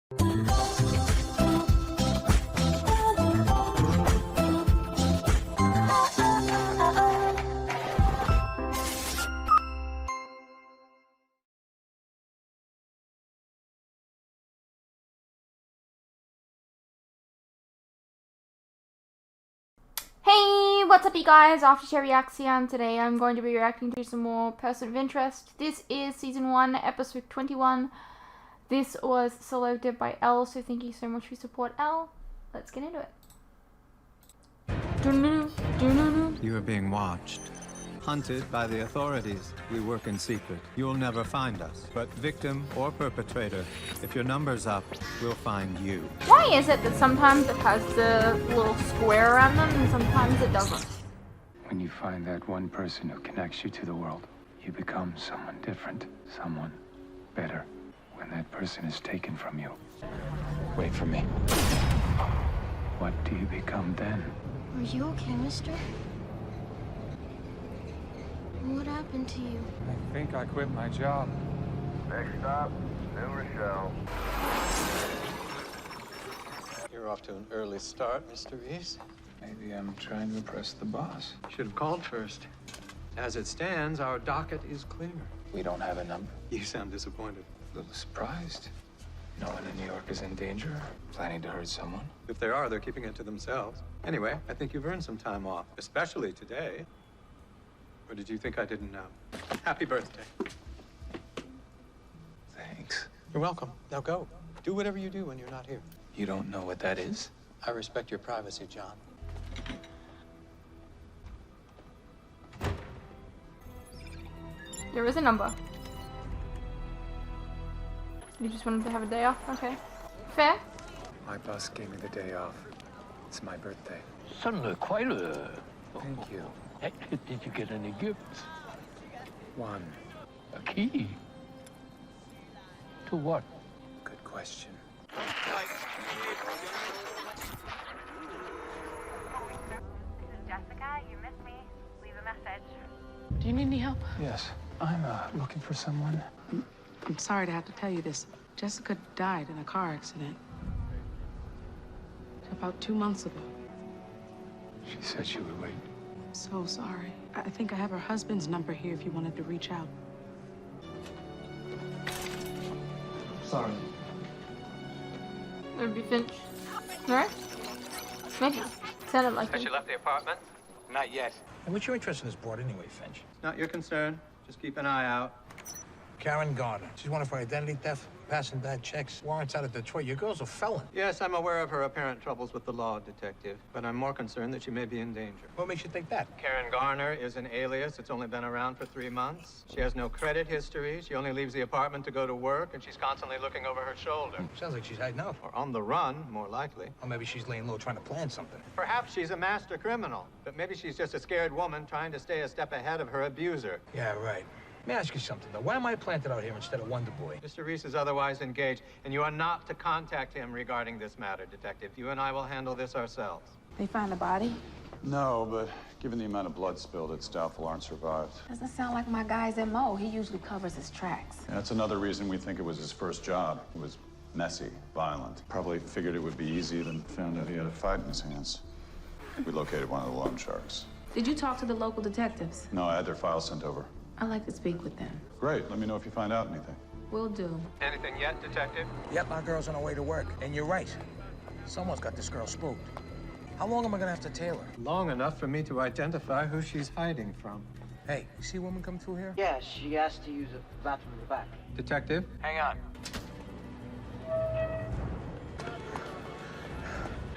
Hey, what's up you guys, Aftershare Reaction. Today I'm going to be reacting to some more Person of Interest. This is Season 1, Episode 21. This was selected by Elle, so thank you so much for your support, Elle. Let's get into it. You are being watched. Hunted by the authorities. We work in secret. You'll never find us. But victim or perpetrator, if your number's up, we'll find you. Why is it that sometimes it has the little square around them and sometimes it doesn't? When you find that one person who connects you to the world, you become someone different, someone better. When that person is taken from you, wait for me. What do you become then? Are you okay, mister? What happened to you? I think I quit my job. Next stop, New Rochelle. You're off to an early start, Mr. Reese. Maybe I'm trying to impress the boss. Should have called first. As it stands, our docket is clear. We don't have a number. You sound disappointed. A little surprised. No one in New York is in danger, planning to hurt someone. If there are, they're keeping it to themselves. Anyway, I think you've earned some time off, especially today. Or did you think I didn't know? Happy birthday. Thanks. You're welcome. Now go. Do whatever you do when you're not here. You don't know what that is? I respect your privacy, John. There is a number. You just wanted to have a day off? Okay. Fair. My boss gave me the day off. It's my birthday. 生日快乐. Thank you. Hey, did you get any gifts? One. A key? To what? Good question. Jessica, you missed me. Leave a message. Do you need any help? Yes. I'm looking for someone. I'm sorry to have to tell you this. Jessica died in a car accident. About 2 months ago. She said she would wait. So sorry. I think I have her husband's number here if you wanted to reach out. Sorry. It would be Finch. Right? Maybe. Sounded like Has she him. left the apartment? Not yet. And what's your interest in this board anyway, Finch? Not your concern. Just keep an eye out. Karen Garner. She's wanted for identity theft, passing bad checks, warrants out of Detroit. Your girl's a felon. Yes, I'm aware of her apparent troubles with the law, Detective, but I'm more concerned that she may be in danger. What makes you think that? Karen Garner is an alias. It's only been around for 3 months. She has no credit history. She only leaves the apartment to go to work, and she's constantly looking over her shoulder. Sounds like she's hiding out. Or on the run, more likely. Or maybe she's laying low trying to plan something. Perhaps she's a master criminal, but maybe she's just a scared woman trying to stay a step ahead of her abuser. Yeah, right. Let me ask you something, though. Why am I planted out here instead of Wonder Boy? Mr. Reese is otherwise engaged, and you are not to contact him regarding this matter, Detective. You and I will handle this ourselves. They find the body? No, but given the amount of blood spilled, it's doubtful Arn survived. Doesn't sound like my guy's MO. He usually covers his tracks. And that's another reason we think it was his first job. It was messy, violent. Probably figured it would be easy, then found out he had a fight in his hands. We located one of the loan sharks. Did you talk to the local detectives? No, I had their files sent over. I'd like to speak with them. Great, let me know if you find out anything. Will do. Anything yet, Detective? Yep, my girl's on her way to work. And you're right. Someone's got this girl spooked. How long am I gonna have to tail her? Long enough for me to identify who she's hiding from. Hey, you see a woman come through here? Yeah, she asked to use the bathroom in the back. Detective? Hang on.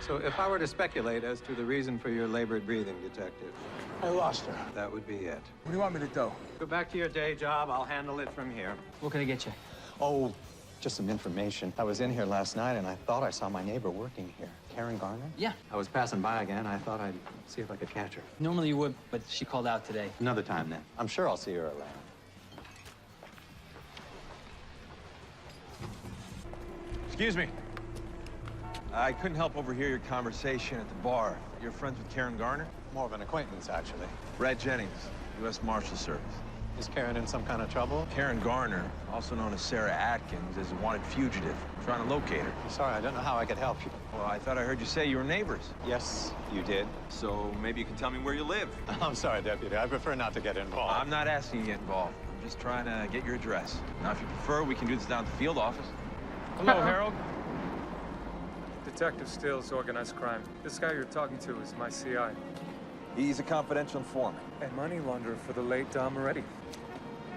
So if I were to speculate as to the reason for your labored breathing, Detective, I lost her. that would be it. What do you want me to do? Go back to your day job. I'll handle it from here. What can I get you? Oh, just some information. I was in here last night, and I thought I saw my neighbor working here. Karen Garner? Yeah. I was passing by again. I thought I'd see if I could catch her. Normally you would, but she called out today. Another time, then. I'm sure I'll see her around. Excuse me. I couldn't help overhear your conversation at the bar. You're friends with Karen Garner? More of an acquaintance, actually. Brad Jennings, U.S. Marshal Service. Is Karen in some kind of trouble? Karen Garner, also known as Sarah Atkins, is a wanted fugitive. Trying to locate her. Sorry, I don't know how I could help you. Well, I thought I heard you say you were neighbors. Yes, you did. So maybe you can tell me where you live. I'm sorry, Deputy. I prefer not to get involved. I'm not asking you to get involved. I'm just trying to get your address. Now, if you prefer, we can do this down at the field office. Hello, Harold. Detective Stills, organized crime. This guy you're talking to is my CI. He's a confidential informant. A money launderer for the late Dom Moretti.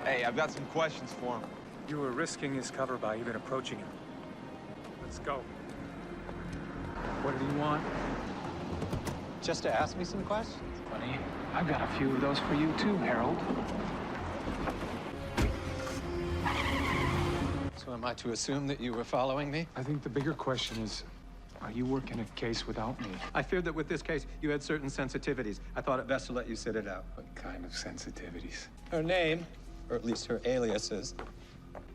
Hey, I've got some questions for him. You were risking his cover by even approaching him. Let's go. What do you want? Just to ask me some questions? Buddy, I've got a few of those for you too, Harold. So am I to assume that you were following me? I think the bigger question is, are you working a case without me? I feared that with this case, you had certain sensitivities. I thought it best to let you sit it out. What kind of sensitivities? Her name, or at least her aliases,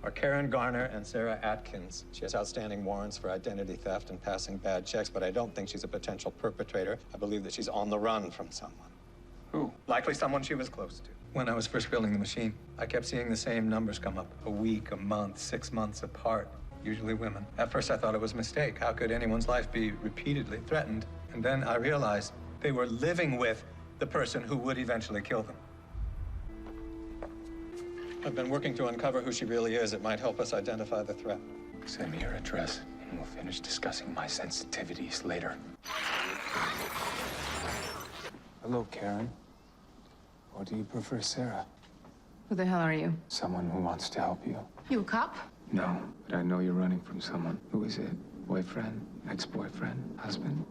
are Karen Garner and Sarah Atkins. She has outstanding warrants for identity theft and passing bad checks, but I don't think she's a potential perpetrator. I believe that she's on the run from someone. Who? Likely someone she was close to. When I was first building the machine, I kept seeing the same numbers come up. A week, a month, 6 months apart. Usually women. At first I thought it was a mistake. How could anyone's life be repeatedly threatened? And then I realized they were living with the person who would eventually kill them. I've been working to uncover who she really is. It might help us identify the threat. Send me your address, and we'll finish discussing my sensitivities later. Hello, Karen. Or do you prefer Sarah? Who the hell are you? Someone who wants to help you. You a cop? No, but I know you're running from someone. Who is it? Boyfriend? Ex-boyfriend? Husband?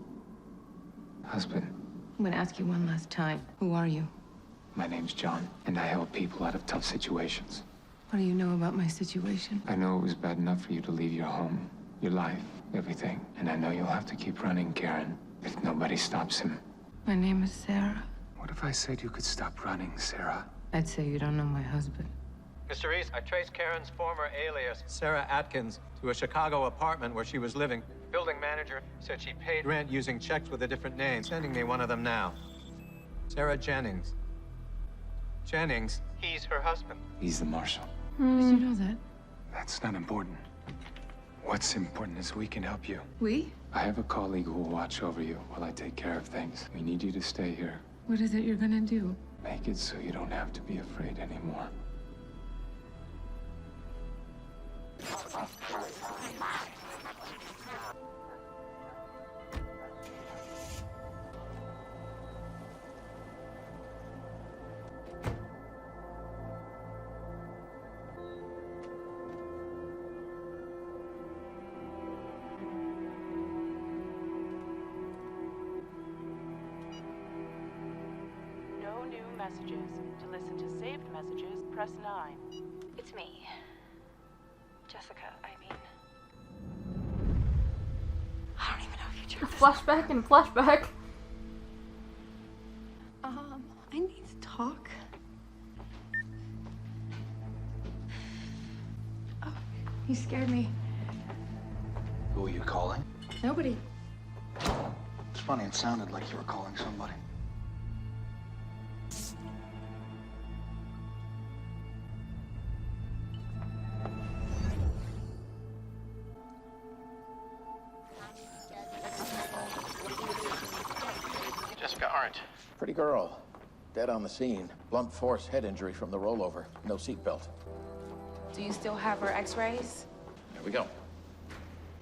Husband. I'm gonna ask you one last time. Who are you? My name's John, and I help people out of tough situations. What do you know about my situation? I know it was bad enough for you to leave your home, your life, everything. And I know you'll have to keep running, Karen, if nobody stops him. My name is Sarah. What if I said you could stop running, Sarah? I'd say you don't know my husband. Mr. Reese, I traced Karen's former alias, Sarah Atkins, to a Chicago apartment where she was living. Building manager said she paid rent using checks with a different name. Sending me one of them now. Sarah Jennings. Jennings, he's her husband. He's the marshal. How did you know that? That's not important. What's important is we can help you. We? I have a colleague who will watch over you while I take care of things. We need you to stay here. What is it you're gonna do? Make it so you don't have to be afraid anymore. No new messages. To listen to saved messages, press 9. It's me. Jessica, I mean. I don't even know if you just. Flashback and flashback. I need to talk. Oh, you scared me. Who are you calling? Nobody. It's funny, it sounded like you were calling somebody. Jessica Arendt. Pretty girl. Dead on the scene. Blunt force head injury from the rollover. No seatbelt. Do you still have her x-rays? There we go.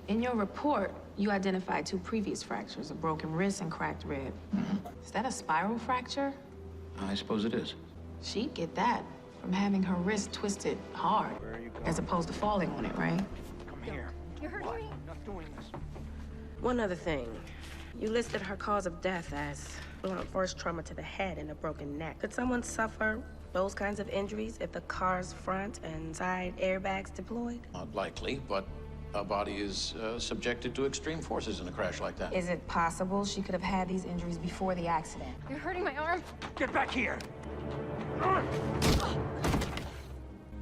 In your report, you identified 2 previous fractures, a broken wrist and cracked rib. Is that a spiral fracture? I suppose it is. She'd get that from having her wrist twisted hard, as opposed to falling on it, right? Come here. You're hurting me. I'm not doing this. One other thing. You listed her cause of death as blunt force trauma to the head and a broken neck. Could someone suffer those kinds of injuries if the car's front and side airbags deployed? Not likely, but a body is subjected to extreme forces in a crash like that. Is it possible she could have had these injuries before the accident? You're hurting my arm. Get back here!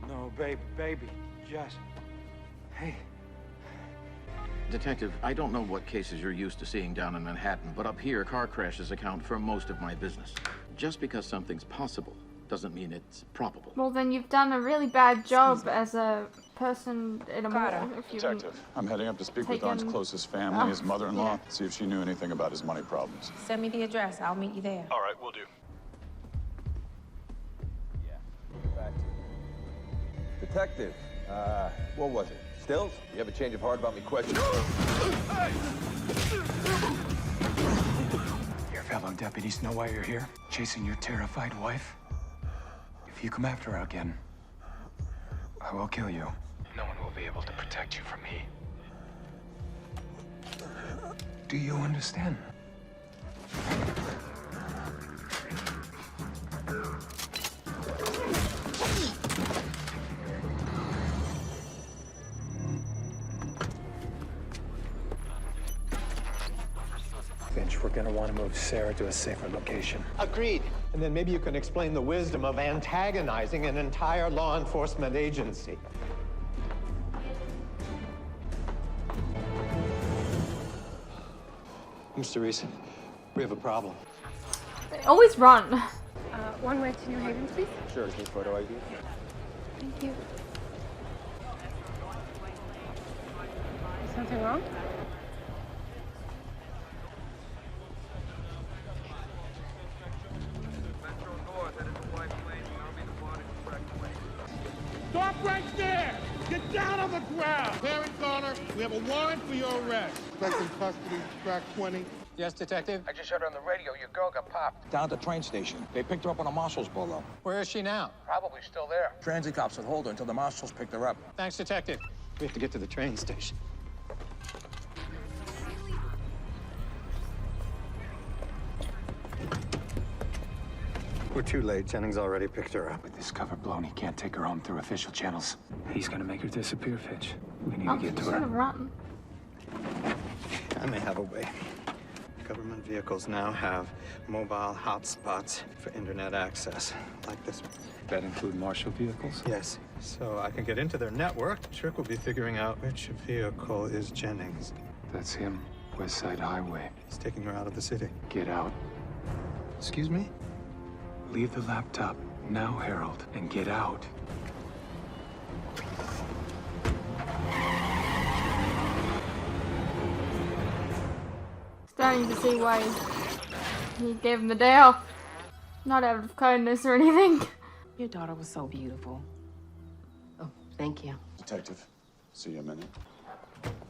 No, baby. Just. Hey. Detective, I don't know what cases you're used to seeing down in Manhattan, but up here, car crashes account for most of my business. Just because something's possible doesn't mean it's probable. Well, then you've done a really bad job as a person in a mall. If you Detective, I'm heading up to speak with taken- Arndt's closest family, his mother-in-law, yeah. see if she knew anything about his money problems. Send me the address. I'll meet you there. All right, we'll do. Detective, what was it? Stills? You have a change of heart about me questioning? Your fellow deputies know why you're here? Chasing your terrified wife? If you come after her again, I will kill you. No one will be able to protect you from me. Do you understand? Finch, we're gonna want to move Sarah to a safer location. Agreed. And then maybe you can explain the wisdom of antagonizing an entire law enforcement agency. Mr. Reese, we have a problem. They always run. One way to New Haven, please. Sure, need photo ID? Thank you. Is something wrong? Stop right there! Get down on the ground! Parent Garner, we have a warrant for your arrest. Suspect in custody, track 20. Yes, Detective? I just heard on the radio your girl got popped. Down at the train station. They picked her up on a marshal's polo. Where is she now? Probably still there. Transit cops would hold her until the marshals picked her up. Thanks, Detective. We have to get to the train station. We're too late. Jennings already picked her up. With this cover blown, he can't take her home through official channels. He's gonna make her disappear, Finch. We need to get to Should her. have run. I may have a way. Government vehicles now have mobile hotspots for internet access, like this one. That include marshal vehicles? Yes. So I can get into their network. The trick will be figuring out which vehicle is Jennings. That's him. West Side Highway. He's taking her out of the city. Get out. Excuse me? Leave the laptop now, Harold, and get out. Starting to see why he gave him the day off. Not out of kindness or anything. Your daughter was so beautiful. Oh, thank you. Detective, see you a minute.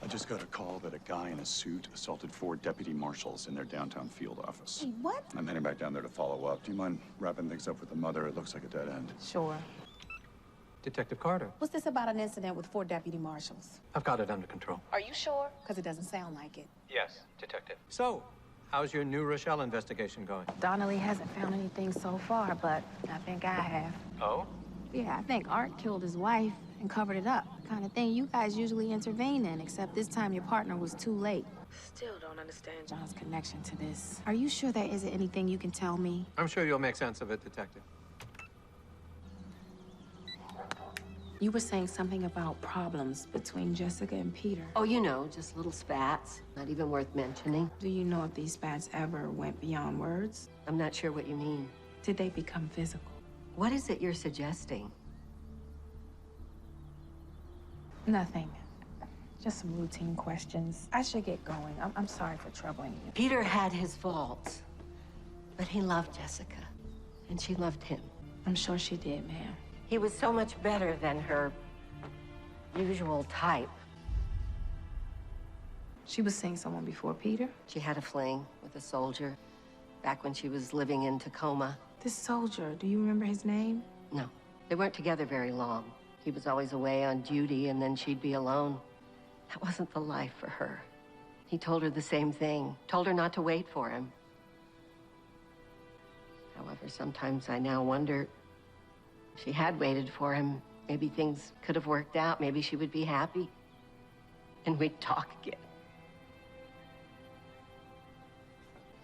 I just got a call that a guy in a suit assaulted 4 deputy marshals in their downtown field office. Hey, what? I'm heading back down there to follow up. Do you mind wrapping things up with the mother? It looks like a dead end. Sure. Detective Carter. Was this about an incident with 4 deputy marshals? I've got it under control. Are you sure? Because it doesn't sound like it. Yes, Detective. So, how's your New Rochelle investigation going? Donnelly hasn't found anything so far, but I think I have. Oh? Yeah, I think Art killed his wife and covered it up. Kind of thing you guys usually intervene in, except this time your partner was too late. Still don't understand John's connection to this. Are you sure there isn't anything you can tell me? I'm sure you'll make sense of it, Detective. You were saying something about problems between Jessica and Peter. Oh, you know, just little spats. Not even worth mentioning. Do you know if these spats ever went beyond words? I'm not sure what you mean. Did they become physical? What is it you're suggesting? Nothing. Just some routine questions. I should get going. I'm sorry for troubling you. Peter had his faults, but he loved Jessica, and she loved him. I'm sure she did, ma'am. He was so much better than her usual type. She was seeing someone before Peter? She had a fling with a soldier back when she was living in Tacoma. This soldier, do you remember his name? No, they weren't together very long. He was always away on duty, and then she'd be alone. That wasn't the life for her. He told her the same thing, told her not to wait for him. However, sometimes I now wonder, if she had waited for him, maybe things could have worked out. Maybe she would be happy, and we'd talk again.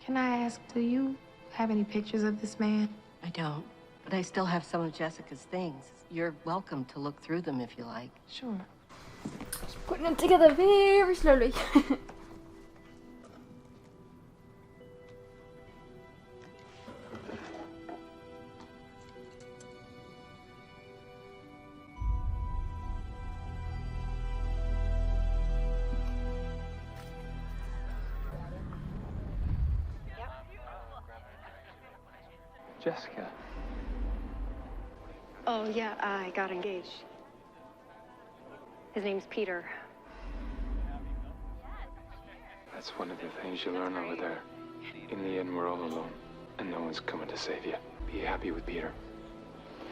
Can I ask, do you have any pictures of this man? I don't, but I still have some of Jessica's things. You're welcome to look through them if you like. Sure. Just putting it together very slowly. Jessica. Oh, yeah, I got engaged. His name's Peter. That's one of the things you learn over there. In the end, we're all alone, and no one's coming to save you. Be happy with Peter.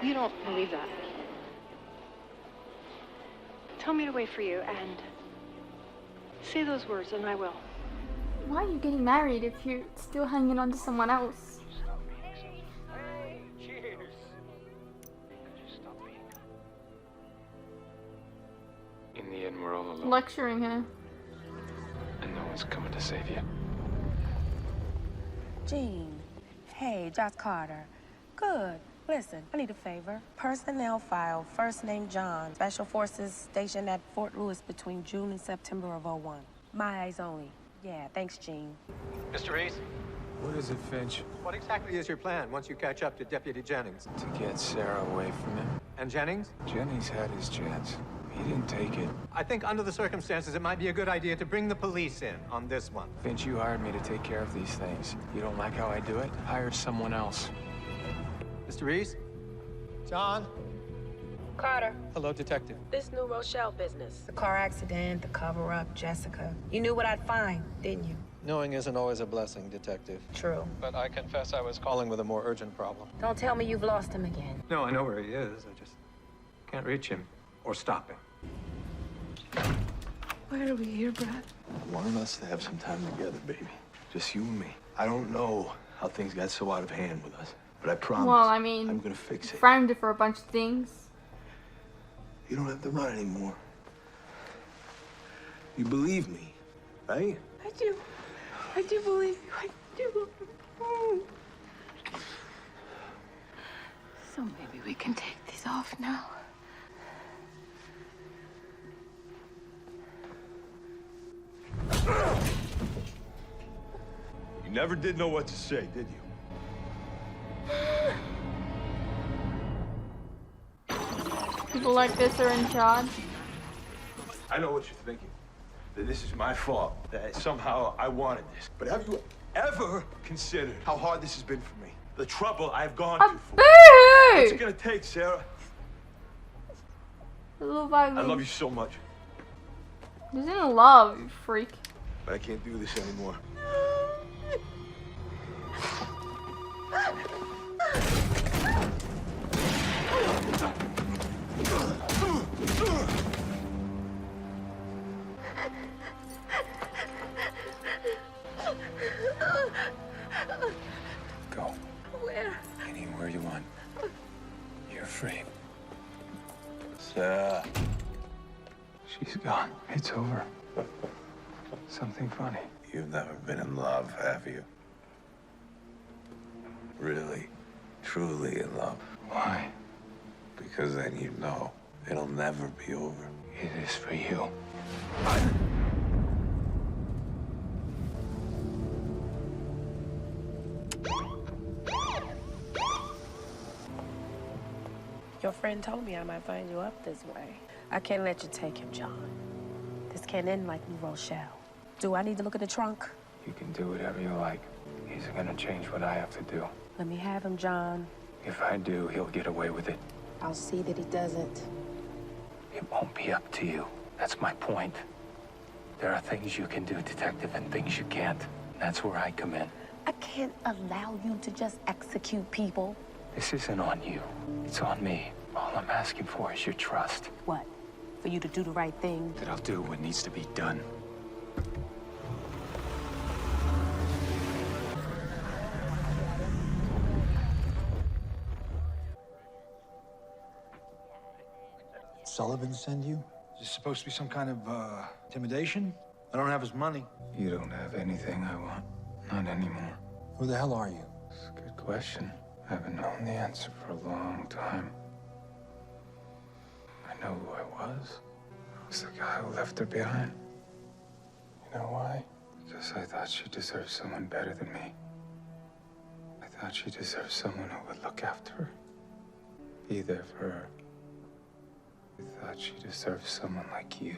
You don't believe that. Tell me to wait for you and say those words and I will. Why are you getting married if you're still hanging on to someone else? Cheers. In the end, we're all alone, Lecturing her. and no one's coming to save you. Jean. Hey, Josh Carter. Good. Listen, I need a favor. Personnel file, first name John. Special Forces stationed at Fort Lewis between June and September of '01. My eyes only. Yeah, thanks, Jean. Mr. Reese, What is it, Finch? what exactly is your plan once you catch up to Deputy Jennings? To get Sarah away from him. And Jennings? Jennings had his chance. He didn't take it. I think under the circumstances, it might be a good idea to bring the police in on this one. Finch, you hired me to take care of these things. You don't like how I do it? Hire someone else. Mr. Reese? John? Carter, Hello, Detective. this New Rochelle business. The car accident, the cover-up, Jessica. You knew what I'd find, didn't you? Knowing isn't always a blessing, Detective. True. But I confess I was calling with a more urgent problem. Don't tell me you've lost him again. No, I know where he is. I just can't reach him or stop him. Why are we here, Brad? I wanted us to have some time together, baby. Just you and me. I don't know how things got so out of hand with us, but I promise Well, I mean, I'm gonna fix it. framed it for a bunch of things. You don't have to run anymore. You believe me, right? I do. I do believe you. I do. So maybe we can take these off now. You never did know what to say, did you? People like this are in charge. I know what you're thinking. That this is my fault. That somehow I wanted this. But have you ever considered how hard this has been for me? The trouble I've gone to for. What's it gonna take, Sarah? A little violin. I love you so much, This isn't love, you freak. but I can't do this anymore. Go. Where? Anywhere you want. You're free. Sarah. She's gone. It's over. Something funny. You've never been in love, have you? Really, truly in love. Why? Because then you know it'll never be over. It is for you. Your friend told me I might find you up this way. I can't let you take him, John. This can't end like New Rochelle. Do I need to look at the trunk? You can do whatever you like. He's gonna change what I have to do. Let me have him, John. If I do, he'll get away with it. I'll see that he doesn't. It won't be up to you. That's my point. There are things you can do, Detective, and things you can't. That's where I come in. I can't allow you to just execute people. This isn't on you. It's on me. All I'm asking for is your trust. What? For you to do the right thing? That I'll do what needs to be done. Sullivan send you? Is this supposed to be some kind of, intimidation? I don't have his money. You don't have anything I want. Not anymore. Who the hell are you? It's a good question. I haven't known the answer for a long time. I know who I was. I was the guy who left her behind. You know why? Because I thought she deserved someone better than me. I thought she deserved someone who would look after her. Be there for her. I thought she deserved someone like you.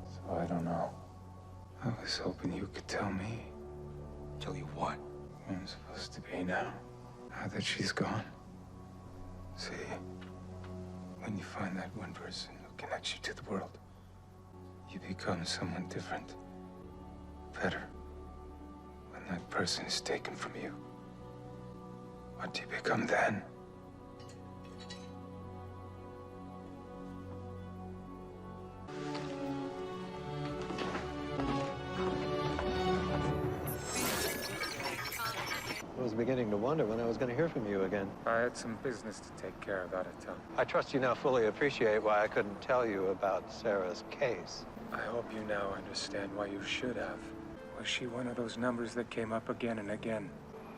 So I don't know. I was hoping you could tell me. Tell you what? I'm supposed to be now that she's gone. See, when you find that one person who connects you to the world, you become someone different, better. When that person is taken from you, what do you become then? I was beginning to wonder when I was going to hear from you again. I had some business to take care of out of town. I trust you now fully appreciate why I couldn't tell you about Sarah's case. I hope you now understand why you should have. Was she one of those numbers that came up again and again?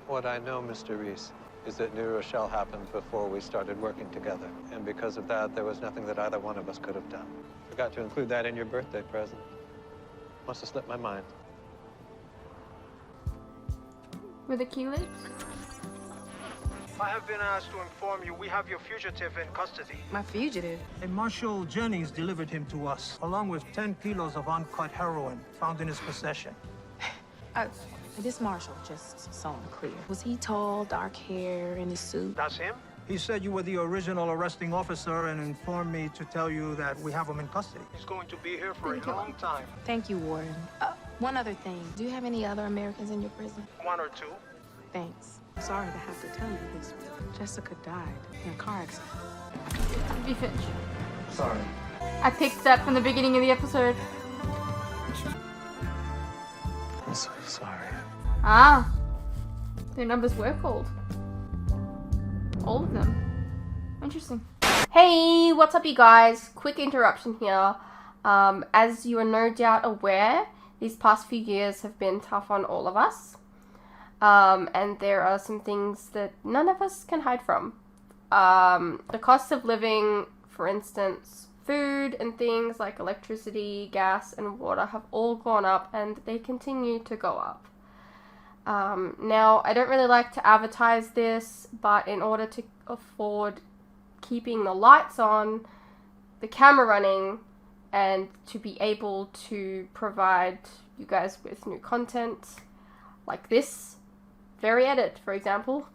What I know, Mr. Reese, is that New Rochelle happened before we started working together. And because of that, there was nothing that either one of us could have done. Forgot to include that in your birthday present. Must have slipped my mind. With the key lips? I have been asked to inform you we have your fugitive in custody. My fugitive? And Marshal Jennings delivered him to us, along with 10 kilos of uncut heroin found in his possession. This Marshal, just so I'm clear. Was he tall, dark hair, in his suit? That's him? He said you were the original arresting officer and informed me to tell you that we have him in custody. He's going to be here for a long time. Thank you, Warden. One other thing. Do you have any other Americans in your prison? One or two. Thanks. Sorry to have to tell you this, but Jessica died in a car accident. Be Finch. Sorry. I picked that from the beginning of the episode. I'm so sorry. Ah. Their numbers were called. All of them. Interesting. Hey, what's up you guys? Quick interruption here. As you are no doubt aware, these past few years have been tough on all of us. And there are some things that none of us can hide from. The cost of living, for instance, food and things like electricity, gas, and water have all gone up and they continue to go up. Now, I don't really like to advertise this, but in order to afford keeping the lights on, the camera running, and to be able to provide you guys with new content like this very edit, for example,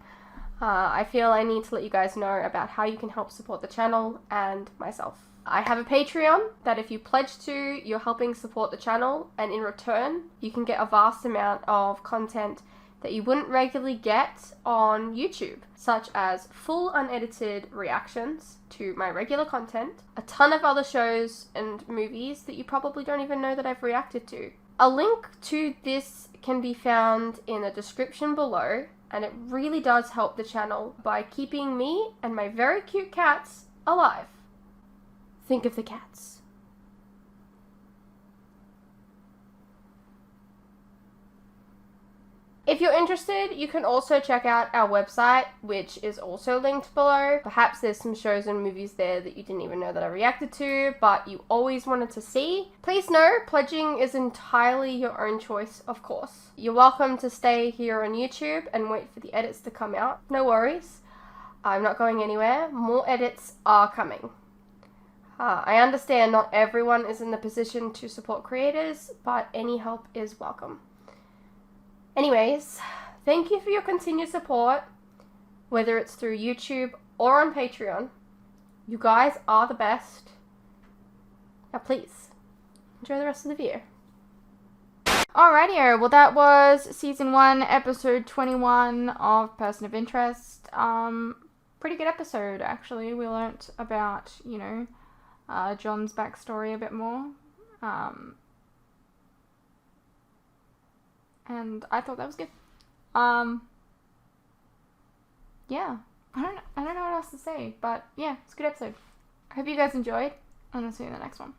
I feel I need to let you guys know about how you can help support the channel and myself. I have a Patreon that if you pledge to, you're helping support the channel, and in return, you can get a vast amount of content that you wouldn't regularly get on YouTube, such as full unedited reactions to my regular content, a ton of other shows and movies that you probably don't even know that I've reacted to. A link to this can be found in the description below, and it really does help the channel by keeping me and my very cute cats alive. Think of the cats. If you're interested, you can also check out our website, which is also linked below. Perhaps there's some shows and movies there that you didn't even know that I reacted to, but you always wanted to see. Please know, pledging is entirely your own choice, of course. You're welcome to stay here on YouTube and wait for the edits to come out. No worries. I'm not going anywhere. More edits are coming. I understand not everyone is in the position to support creators, but any help is welcome. Anyways, thank you for your continued support, whether it's through YouTube or on Patreon. You guys are the best. Now please, enjoy the rest of the video. Alrighty, well that was Season 1, Episode 21 of Person of Interest. Pretty good episode, actually. We learnt about, you know, John's backstory a bit more. And I thought that was good. Yeah. I don't know what else to say, but yeah, it's a good episode. I hope you guys enjoyed, and I'll see you in the next one.